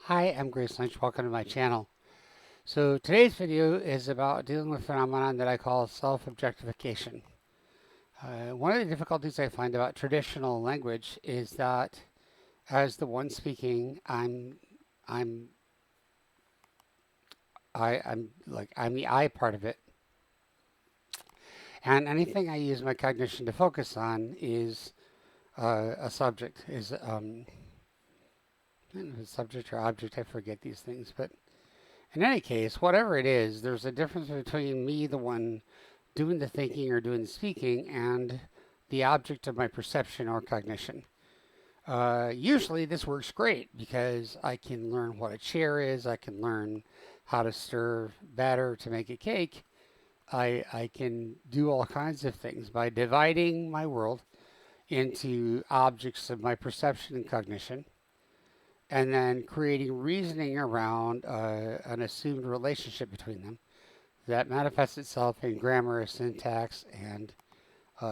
Hi, I'm Grace Lynch. Welcome to my channel. So today's video is about dealing with a phenomenon that I call self-objectification. One of the difficulties I find about traditional language is that as the one speaking, I'm I'm the I part of it, and anything I use my cognition to focus on is a subject. I don't know if it's subject or object. I forget these things, but in any case, whatever it is, there's a difference between me, the one doing the thinking or doing the speaking, and the object of my perception or cognition. Usually, this works great because I can learn what a chair is, I can learn how to stir batter to make a cake. I can do all kinds of things by dividing my world into objects of my perception and cognition, and then creating reasoning around an assumed relationship between them that manifests itself in grammar, syntax, and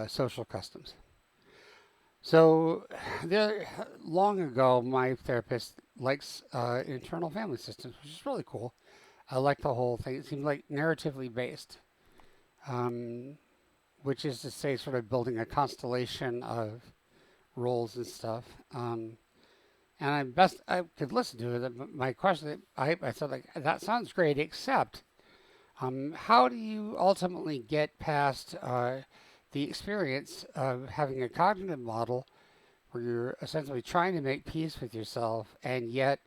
social customs. So, long ago, my therapist likes internal family systems, which is really cool. I like the whole thing. It seems like narratively based, um, which is to say, sort of building a constellation of roles and stuff. And I could listen to it. My question, I thought, like, that sounds great, except how do you ultimately get past the experience of having a cognitive model where you're essentially trying to make peace with yourself, and yet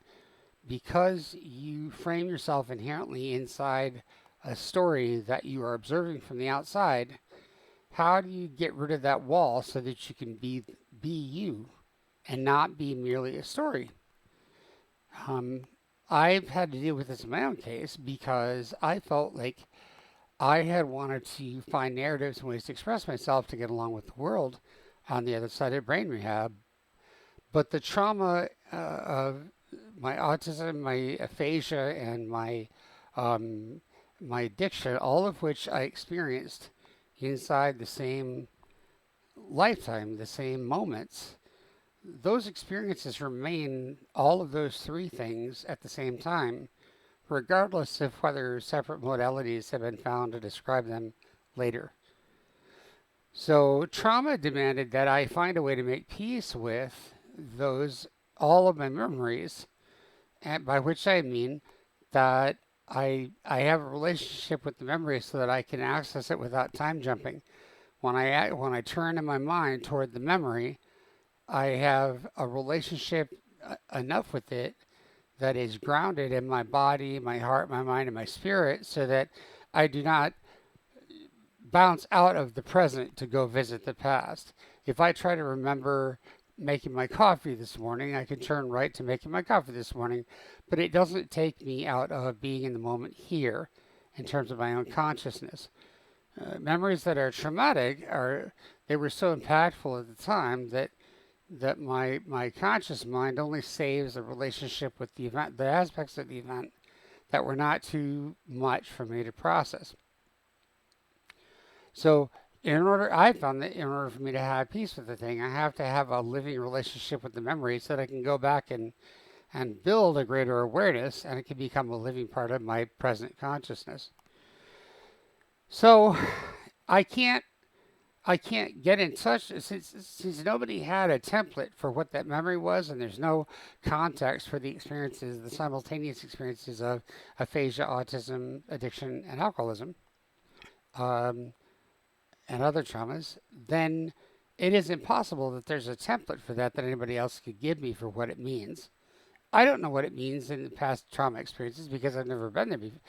because you frame yourself inherently inside a story that you are observing from the outside, how do you get rid of that wall so that you can be you and not be merely a story? Um, I've had to deal with this in my own case because I felt like I had wanted to find narratives and ways to express myself to get along with the world on the other side of brain rehab. But the trauma of my autism, my aphasia, and um, my addiction, all of which I experienced inside the same lifetime, the same moments, those experiences remain all of those three things at the same time, regardless of whether separate modalities have been found to describe them later. So trauma demanded that I find a way to make peace with those, all of my memories, and by which I mean that I have a relationship with the memory so that I can access it without time jumping. When I turn in my mind toward the memory, I have a relationship enough with it that is grounded in my body, my heart, my mind, and my spirit, so that I do not bounce out of the present to go visit the past. If I try to remember making my coffee this morning, I can turn right to making my coffee this morning, but it doesn't take me out of being in the moment here in terms of my own consciousness. Memories that are traumatic are they were so impactful at the time that my conscious mind only saves a relationship with the event, the aspects of the event that were not too much for me to process. So I found that in order for me to have peace with the thing, I have to have a living relationship with the memory so that I can go back and build a greater awareness, and it can become a living part of my present consciousness. So I can't I can't get in touch since nobody had a template for what that memory was, and there's no context for the experiences, the simultaneous experiences of aphasia, autism, addiction, and alcoholism, um, and other traumas. Then it is impossible that there's a template for that anybody else could give me for what it means. I don't know what it means in the past trauma experiences because I've never been there before.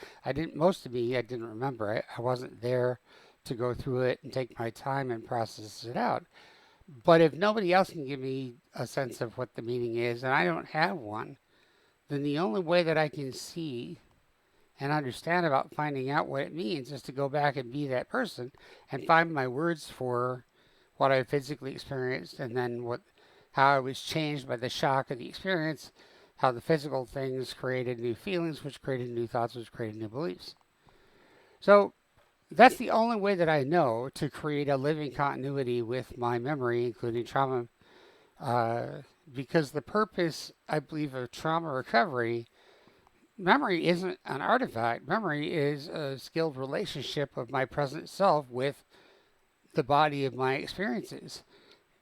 Most of me, I didn't remember. I wasn't there to go through it and take my time and process it out. But if nobody else can give me a sense of what the meaning is, and I don't have one, then the only way that I can see and understand about finding out what it means is to go back and be that person and find my words for what I physically experienced, and then how I was changed by the shock of the experience, how the physical things created new feelings, which created new thoughts, which created new beliefs. So that's the only way that I know to create a living continuity with my memory, including trauma, uh, because the purpose, I believe, of trauma recovery, memory isn't an artifact. Memory is a skilled relationship of my present self with the body of my experiences.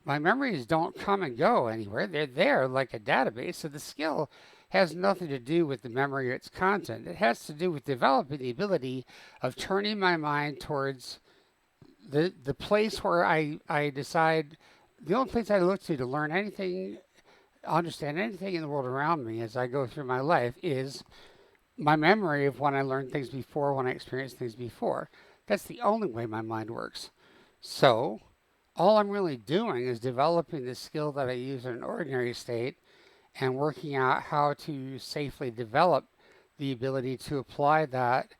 My memories don't come and go anywhere. They're there like a database. So the skill has nothing to do with the memory or its content. It has to do with developing the ability of turning my mind towards the place where I decide, the only place I look to learn anything, understand anything in the world around me as I go through my life is my memory of when I learned things before, when I experienced things before. That's the only way my mind works. So all I'm really doing is developing the skill that I use in an ordinary state and working out how to safely develop the ability to apply that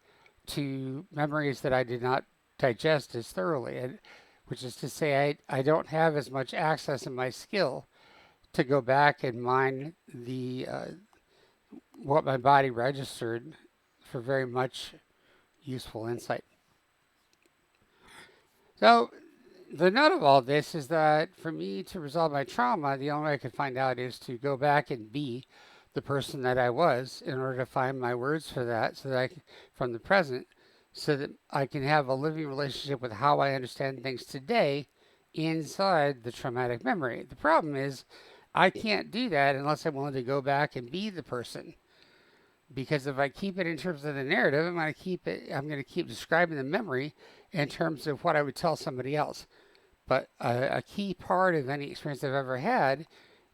to memories that I did not digest as thoroughly, which is to say I don't have as much access in my skill to go back and mine the what my body registered for very much useful insight. So the note of all this is that for me to resolve my trauma, the only way I could find out is to go back and be the person that I was in order to find my words for that, so that I can, from the present, so that I can have a living relationship with how I understand things today inside the traumatic memory. The problem is I can't do that unless I'm willing to go back and be the person. Because if I keep it in terms of the narrative, I'm going to keep describing the memory in terms of what I would tell somebody else. But a key part of any experience I've ever had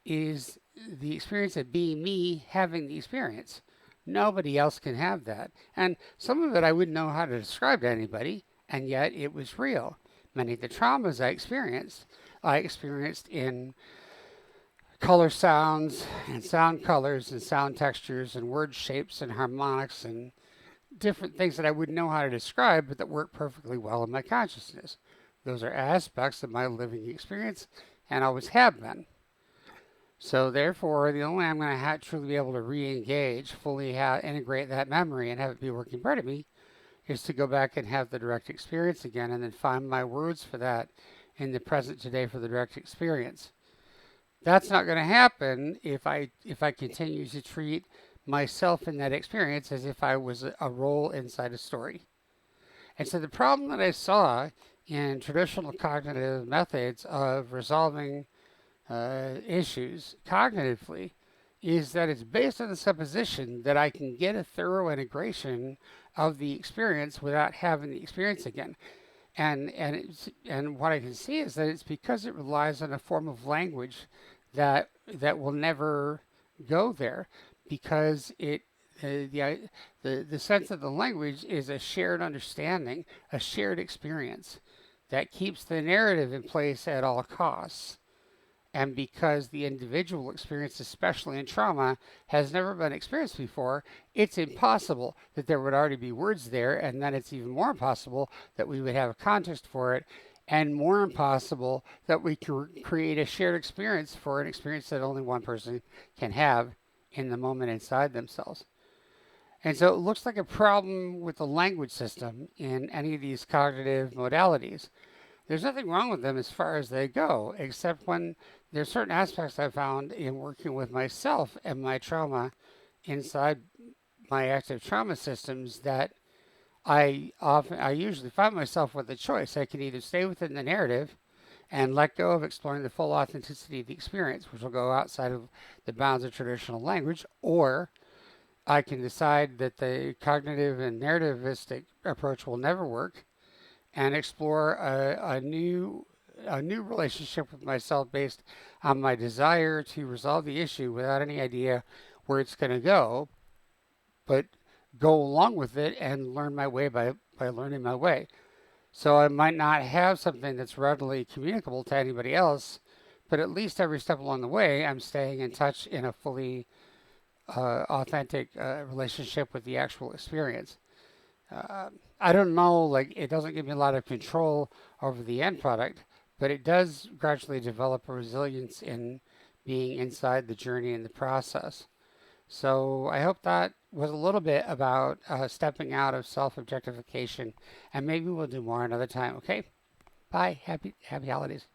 is the experience of being me having the experience. Nobody else can have that. And some of it I wouldn't know how to describe to anybody, and yet it was real. Many of the traumas I experienced in color sounds and sound colors and sound textures and word shapes and harmonics and different things that I wouldn't know how to describe, but that work perfectly well in my consciousness. Those are aspects of my living experience and always have been. So therefore, the only way I'm going to truly be able to re-engage, fully integrate that memory and have it be a working part of me is to go back and have the direct experience again and then find my words for that in the present today for the direct experience. That's not going to happen if I continue to treat myself in that experience as if I was a role inside a story. And so the problem that I saw in traditional cognitive methods of resolving issues cognitively is that it's based on the supposition that I can get a thorough integration of the experience without having the experience again. And what I can see is that it's because it relies on a form of language that will never go there, because the sense of the language is a shared understanding, a shared experience that keeps the narrative in place at all costs. And because the individual experience, especially in trauma, has never been experienced before, it's impossible that there would already be words there, and then it's even more impossible that we would have a context for it, and more impossible that we can create a shared experience for an experience that only one person can have in the moment inside themselves. And so it looks like a problem with the language system in any of these cognitive modalities. There's nothing wrong with them as far as they go, except when there's certain aspects I found in working with myself and my trauma inside my active trauma systems that I usually find myself with a choice. I can either stay within the narrative and let go of exploring the full authenticity of the experience, which will go outside of the bounds of traditional language, or I can decide that the cognitive and narrativistic approach will never work and explore a new relationship with myself based on my desire to resolve the issue without any idea where it's going to go, but go along with it and learn my way by learning my way. So I might not have something that's readily communicable to anybody else, but at least every step along the way, I'm staying in touch in a fully authentic relationship with the actual experience. I don't know, like, it doesn't give me a lot of control over the end product, but it does gradually develop a resilience in being inside the journey and the process. So I hope that was a little bit about stepping out of self-objectification, and maybe we'll do more another time. Okay? Bye. Happy holidays.